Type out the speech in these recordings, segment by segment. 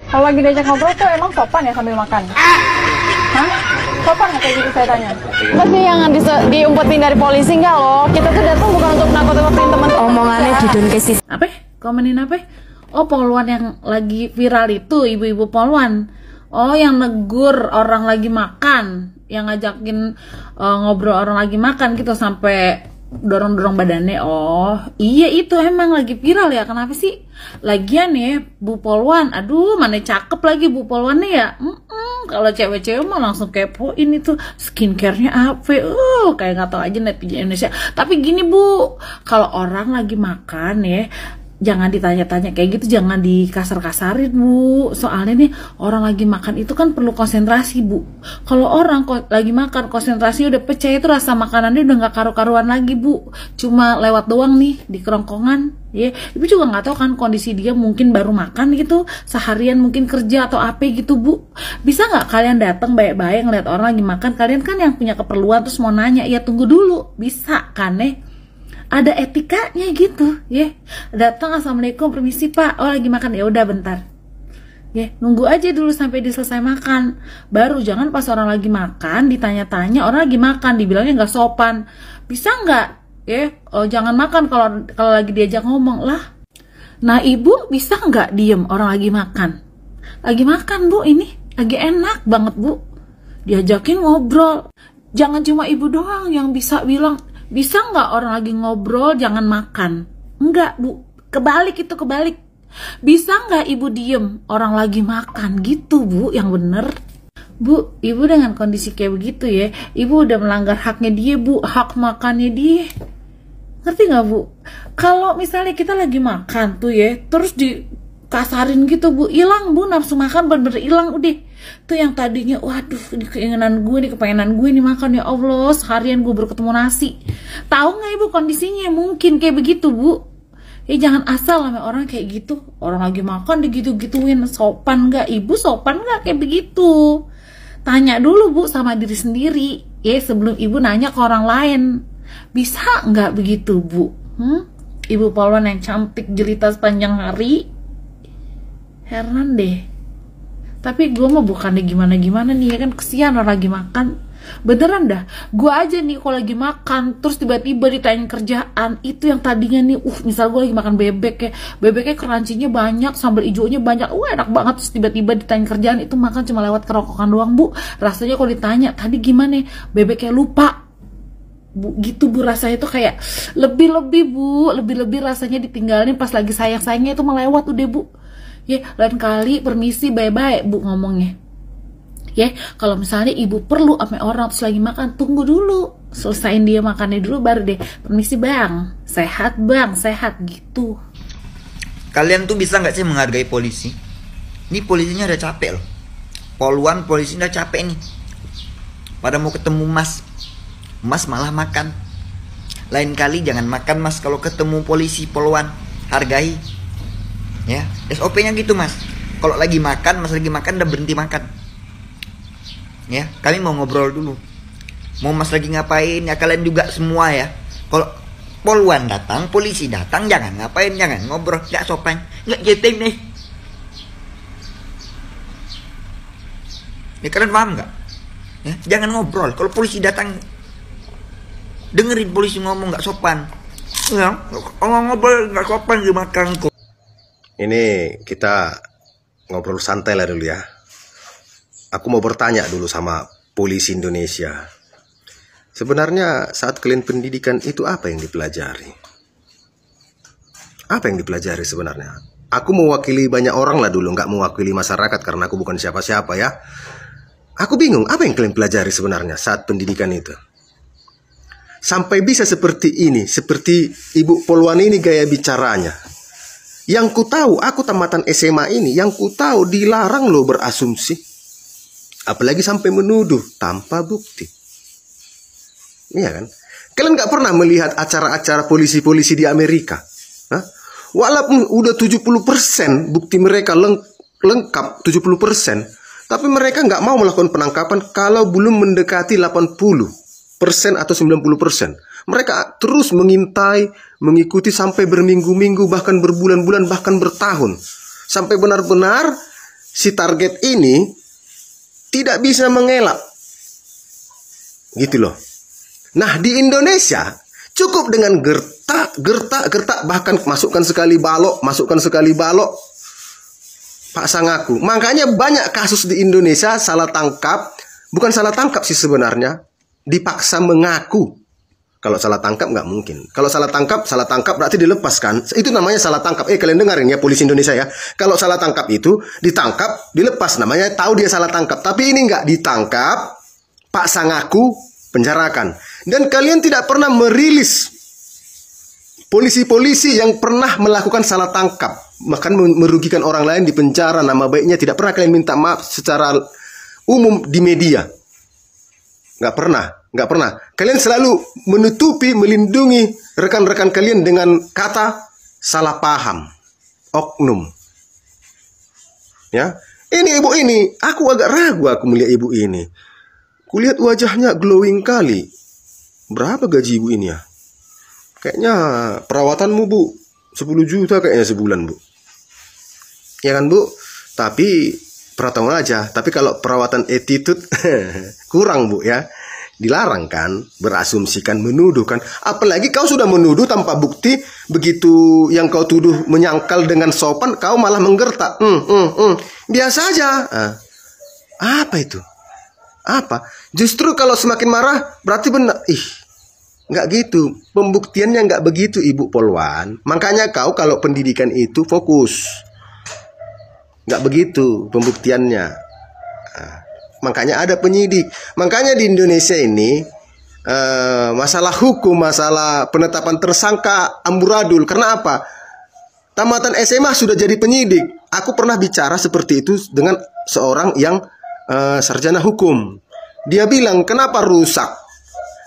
Kalau lagi diajak ngobrol tuh emang sopan ya sambil makan? Hah? Sopan nggak kayak gitu saya tanya? Apa sih yang diumpetin dari polisi nggak loh? Kita tuh datang bukan untuk nakut-nakutin teman. Omongannya didun kesis. Apa? Komenin apa? Oh, poluan yang lagi viral itu, ibu-ibu poluan. Oh, yang negur orang lagi makan, yang ngajakin ngobrol orang lagi makan gitu sampai dorong-dorong badannya. Oh, iya itu emang lagi viral ya. Kenapa sih? Lagian ya, Bu Polwan, aduh mana cakep lagi Bu Polwannya ya. Kalau cewek-cewek mah langsung kepoin itu skincare-nya apa. Kayak nggak tahu aja netizen Indonesia. Tapi gini Bu, kalau orang lagi makan ya, jangan ditanya-tanya kayak gitu, jangan dikasar-kasarin Bu. Soalnya nih orang lagi makan itu kan perlu konsentrasi Bu. Kalau orang lagi makan konsentrasinya udah pecah, itu rasa makanannya udah nggak karu-karuan lagi Bu. Cuma lewat doang nih di kerongkongan. Ya, Ibu juga nggak tahu kan kondisi dia, mungkin baru makan gitu, seharian mungkin kerja atau apa gitu Bu. Bisa nggak kalian datang baik-baik ngeliat orang lagi makan? Kalian kan yang punya keperluan terus mau nanya, ya tunggu dulu, bisa kan ada etikanya gitu ya. Datang, assalamualaikum, permisi Pak, oh lagi makan, ya udah bentar ya, nunggu aja dulu sampai dia selesai makan, baru. Jangan pas orang lagi makan ditanya-tanya, orang lagi makan dibilangnya nggak sopan. Bisa nggak ya, oh jangan makan kalau lagi diajak ngomong lah. Nah Ibu bisa nggak diem orang lagi makan Bu, ini lagi enak banget Bu, diajakin ngobrol. Jangan cuma Ibu doang yang bisa bilang. Bisa nggak orang lagi ngobrol jangan makan? Enggak Bu, kebalik. Bisa nggak Ibu diem orang lagi makan gitu Bu, yang bener Bu. Ibu dengan kondisi kayak begitu ya, Ibu udah melanggar haknya dia Bu, hak makannya dia. Ngerti nggak Bu? Kalau misalnya kita lagi makan tuh ya, terus dikasarin gitu Bu, hilang Bu nafsu makan, bener-bener hilang udah. Tuh yang tadinya, waduh, ini keinginan gue, ini kepengenan gue nih makan, ya Allah, seharian gue baru ketemu nasi. Tahu nggak Ibu kondisinya mungkin kayak begitu Bu? Ya jangan asal sama orang kayak gitu. Orang lagi makan digitu-gituin, sopan nggak Ibu? Sopan nggak kayak begitu? Tanya dulu Bu sama diri sendiri ya sebelum Ibu nanya ke orang lain. Bisa nggak begitu Bu? Ibu Polwan yang cantik jelita sepanjang hari. Heran deh. Tapi gue mah bukannya gimana-gimana nih ya kan, kesian orang lagi makan. Beneran dah, gue aja nih kalau lagi makan terus tiba-tiba ditanya kerjaan, itu yang tadinya nih misal gue lagi makan bebek ya, bebeknya crunchy-nya banyak, sambal hijaunya banyak, enak banget. Terus tiba-tiba ditanya kerjaan, itu makan cuma lewat kerongkongan doang Bu. Rasanya kalau ditanya tadi gimana, bebeknya lupa Bu, gitu Bu. Rasanya itu kayak lebih-lebih Bu, lebih-lebih rasanya ditinggalin pas lagi sayang-sayangnya itu melewat udah Bu. Ya, lain kali permisi baik-baik Bu ngomongnya. Ya, kalau misalnya Ibu perlu sama orang terus lagi makan, tunggu dulu, selesain dia makannya dulu baru deh, permisi Bang, sehat gitu. Kalian tuh bisa nggak sih menghargai polisi? Ini polisinya udah capek loh. Polwan polisi udah capek nih. Pada mau ketemu Mas malah makan. Lain kali jangan makan Mas kalau ketemu polisi polwan, hargai. Ya, SOP-nya gitu Mas. Kalau lagi makan, Mas lagi makan udah berhenti makan. Ya, kami mau ngobrol dulu. Mau Mas lagi ngapain? Ya kalian juga semua ya. Kalau polwan datang, polisi datang, jangan ngapain, jangan ngobrol, nggak sopan, nggak jeting nih. Ya kalian paham nggak? Ya, jangan ngobrol. Kalau polisi datang, dengerin polisi ngomong, nggak sopan. Ya, kalau ngobrol nggak sopan dimakan kok. Ini kita ngobrol santai lah dulu ya. Aku mau bertanya dulu sama polisi Indonesia. Sebenarnya saat kalian pendidikan itu apa yang dipelajari? Apa yang dipelajari sebenarnya? Aku mewakili banyak orang lah dulu, nggak mewakili masyarakat karena aku bukan siapa-siapa ya. Aku bingung, apa yang kalian pelajari sebenarnya saat pendidikan itu? Sampai bisa seperti ini, seperti Ibu Polwan ini gaya bicaranya. Yang ku tahu, aku tamatan SMA ini, yang ku tahu dilarang loh berasumsi. Apalagi sampai menuduh tanpa bukti. Iya kan? Kalian nggak pernah melihat acara-acara polisi-polisi di Amerika? Hah? Walaupun udah 70% bukti mereka lengkap 70%, tapi mereka nggak mau melakukan penangkapan kalau belum mendekati 80% atau 90%. Mereka terus mengintai, mengikuti sampai berminggu-minggu, bahkan berbulan-bulan, bahkan bertahun. Sampai benar-benar si target ini tidak bisa mengelak. Gitu loh. Nah, di Indonesia cukup dengan gertak, bahkan masukkan sekali balok, paksa ngaku. Makanya banyak kasus di Indonesia salah tangkap, bukan salah tangkap sih sebenarnya, dipaksa mengaku. Kalau salah tangkap nggak mungkin. Kalau salah tangkap berarti dilepaskan. Itu namanya salah tangkap. Kalian dengarin ya, polisi Indonesia ya. Kalau salah tangkap itu ditangkap, dilepas, namanya tahu dia salah tangkap. Tapi ini nggak ditangkap, paksa ngaku, penjarakan. Dan kalian tidak pernah merilis polisi-polisi yang pernah melakukan salah tangkap, bahkan merugikan orang lain di penjara, nama baiknya tidak pernah kalian minta maaf secara umum di media. Nggak pernah. Kalian selalu menutupi, melindungi rekan-rekan kalian dengan kata salah paham, oknum. Ya, ini ibu ini, aku agak ragu aku melihat ibu ini. Kulihat wajahnya glowing kali. Berapa gaji ibu ini ya? Kayaknya perawatanmu bu 10 juta kayaknya sebulan bu. Ya kan bu? Tapi perawatan aja. Tapi kalau perawatan attitude kurang bu ya. Dilarang kan, berasumsikan, menuduhkan. Apalagi kau sudah menuduh tanpa bukti. Begitu yang kau tuduh menyangkal dengan sopan, kau malah menggertak. Biasa aja. Apa itu? Apa? Justru kalau semakin marah berarti benar. Nggak gitu. Pembuktiannya nggak begitu Ibu Polwan. Makanya kau kalau pendidikan itu fokus. Nggak begitu pembuktiannya. Makanya ada penyidik. Makanya di Indonesia ini masalah hukum, masalah penetapan tersangka amburadul. Karena apa? Tamatan SMA sudah jadi penyidik. Aku pernah bicara seperti itu dengan seorang yang sarjana hukum. Dia bilang, kenapa rusak?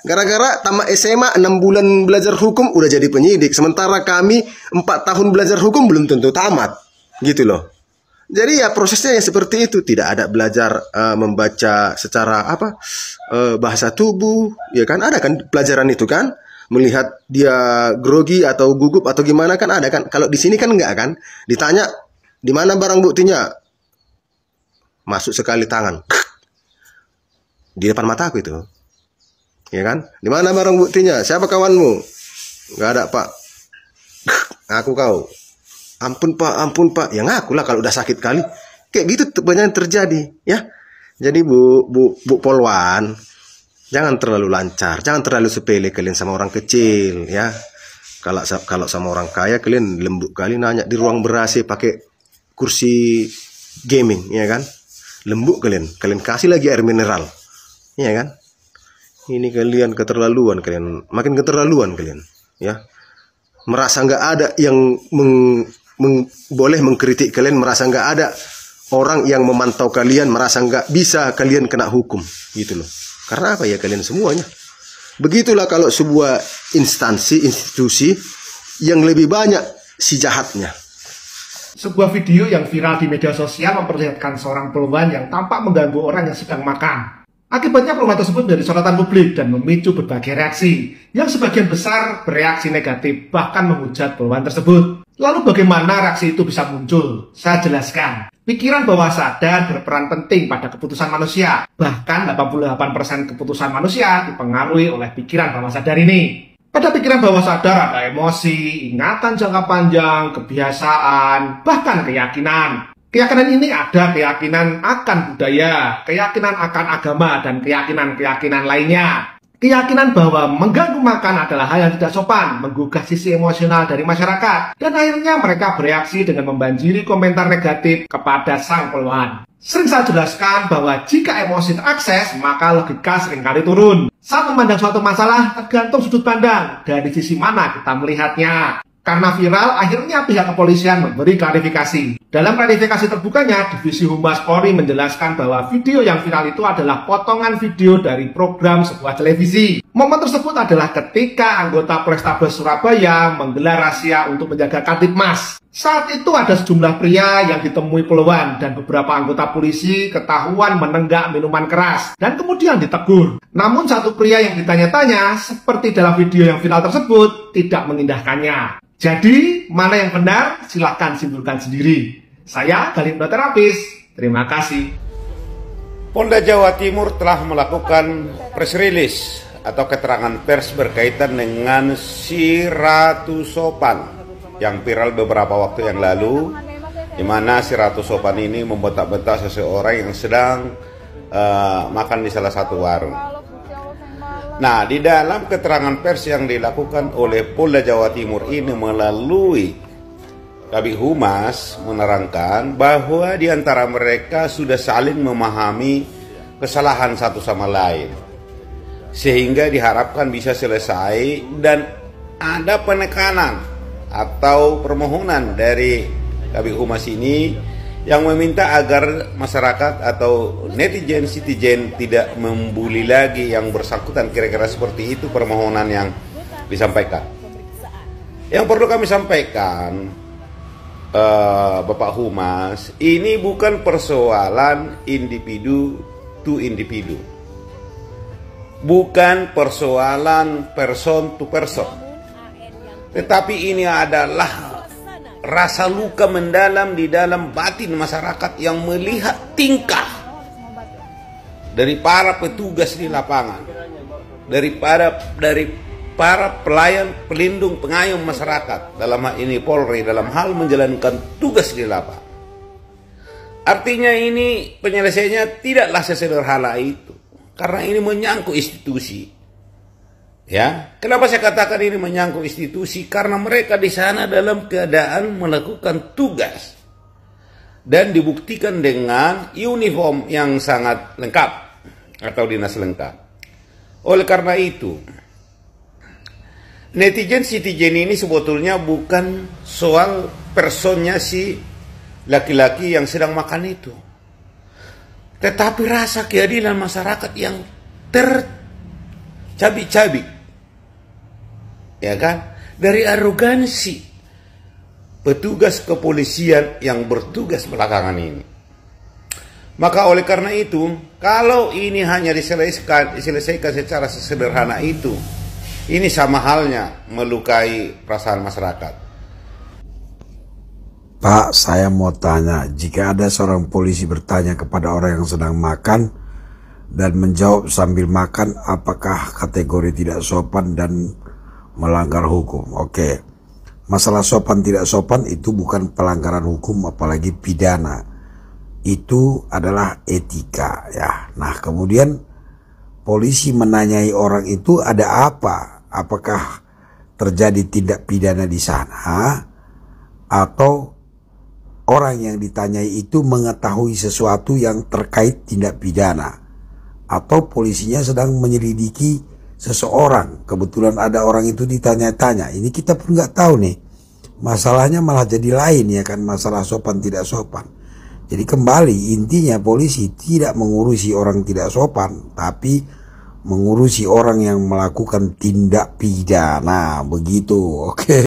Gara-gara tamat SMA 6 bulan belajar hukum udah jadi penyidik. Sementara kami 4 tahun belajar hukum belum tentu tamat. Gitu loh. Jadi ya prosesnya ya seperti itu. Tidak ada belajar membaca secara bahasa tubuh. Ya kan, ada kan pelajaran itu kan. Melihat dia grogi atau gugup atau gimana kan ada kan. Kalau di sini kan enggak kan. Ditanya, di mana barang buktinya? Masuk sekali tangan. Di depan mataku itu. Ya kan? Di mana barang buktinya? Siapa kawanmu? Enggak ada, Pak. Aku kau. Ampun Pak. Ya ngakulah kalau udah sakit kali. Kayak gitu banyak terjadi, ya. Jadi Bu Polwan, jangan terlalu lancar, jangan terlalu sepele kalian sama orang kecil, ya. Kalau sama orang kaya kalian lembut kali nanya di ruang ber-AC pakai kursi gaming, ya kan? Lembut kalian kasih lagi air mineral, ya kan? Ini kalian keterlaluan kalian, makin keterlaluan kalian, ya. Merasa nggak ada yang boleh mengkritik kalian, merasa nggak ada orang yang memantau kalian, merasa nggak bisa kalian kena hukum, gitu loh. Karena apa ya kalian semuanya. Begitulah kalau sebuah institusi yang lebih banyak si jahatnya. Sebuah video yang viral di media sosial memperlihatkan seorang polwan yang tampak mengganggu orang yang sedang makan. Akibatnya polwan tersebut menjadi sorotan publik dan memicu berbagai reaksi, yang sebagian besar bereaksi negatif, bahkan menghujat polwan tersebut. Lalu bagaimana reaksi itu bisa muncul? Saya jelaskan. Pikiran bawah sadar berperan penting pada keputusan manusia. Bahkan 88% keputusan manusia dipengaruhi oleh pikiran bawah sadar ini. Pada pikiran bawah sadar ada emosi, ingatan jangka panjang, kebiasaan, bahkan keyakinan. Keyakinan ini ada keyakinan akan budaya, keyakinan akan agama, dan keyakinan-keyakinan lainnya. Keyakinan bahwa mengganggu makan adalah hal yang tidak sopan, menggugah sisi emosional dari masyarakat, dan akhirnya mereka bereaksi dengan membanjiri komentar negatif kepada sang polwan. Sering saya jelaskan bahwa jika emosi terakses, maka logika seringkali turun. Saat memandang suatu masalah, tergantung sudut pandang dari sisi mana kita melihatnya. Karena viral, akhirnya pihak kepolisian memberi klarifikasi. Dalam klarifikasi terbukanya, Divisi Humas Polri menjelaskan bahwa video yang viral itu adalah potongan video dari program sebuah televisi. Momen tersebut adalah ketika anggota Polrestabes Surabaya menggelar razia untuk menjaga Kamtibmas. Saat itu ada sejumlah pria yang ditemui polwan dan beberapa anggota polisi ketahuan menenggak minuman keras dan kemudian ditegur. Namun satu pria yang ditanya-tanya, seperti dalam video yang viral tersebut, tidak mengindahkannya. Jadi, mana yang benar? Silahkan simpulkan sendiri. Saya, Galih Hipnoterapis. Terima kasih. Polda Jawa Timur telah melakukan press release atau keterangan pers berkaitan dengan si Ratu Sopan yang viral beberapa waktu yang lalu, di mana si Ratu Sopan ini membentak-bentak seseorang yang sedang makan di salah satu warung. Nah, di dalam keterangan pers yang dilakukan oleh Polda Jawa Timur ini melalui Kabid Humas menerangkan bahwa di antara mereka sudah saling memahami kesalahan satu sama lain, sehingga diharapkan bisa selesai dan ada penekanan atau permohonan dari Kabid Humas ini yang meminta agar masyarakat atau netizen tidak membuli lagi yang bersangkutan. Kira-kira seperti itu permohonan yang disampaikan. Yang perlu kami sampaikan, Bapak Humas, ini bukan persoalan individu to individu, bukan persoalan person to person, tetapi ini adalah rasa luka mendalam di dalam batin masyarakat yang melihat tingkah dari para petugas di lapangan, dari para pelayan pelindung pengayom masyarakat, dalam hal ini Polri, dalam hal menjalankan tugas di lapangan. Artinya ini penyelesaiannya tidaklah sesederhana itu, karena ini menyangkut institusi. Ya, kenapa saya katakan ini menyangkut institusi? Karena mereka di sana dalam keadaan melakukan tugas dan dibuktikan dengan uniform yang sangat lengkap atau dinas lengkap. Oleh karena itu, netizen ini sebetulnya bukan soal personnya si laki-laki yang sedang makan itu, tetapi rasa keadilan masyarakat yang tercabik-cabik, ya kan, dari arogansi petugas kepolisian yang bertugas belakangan ini. Maka oleh karena itu, kalau ini hanya diselesaikan secara sederhana itu, ini sama halnya melukai perasaan masyarakat. Pak, saya mau tanya, jika ada seorang polisi bertanya kepada orang yang sedang makan dan menjawab sambil makan, apakah kategori tidak sopan dan melanggar hukum? Oke, masalah sopan tidak sopan itu bukan pelanggaran hukum, apalagi pidana. Itu adalah etika, ya. Nah, kemudian polisi menanyai orang itu ada apa? Apakah terjadi tindak pidana di sana, atau orang yang ditanyai itu mengetahui sesuatu yang terkait tindak pidana, atau polisinya sedang menyelidiki seseorang, kebetulan ada orang itu ditanya-tanya. Ini kita pun nggak tahu nih, masalahnya malah jadi lain, ya kan, masalah sopan tidak sopan. Jadi kembali intinya, polisi tidak mengurusi orang tidak sopan, tapi mengurusi orang yang melakukan tindak pidana, begitu. Oke.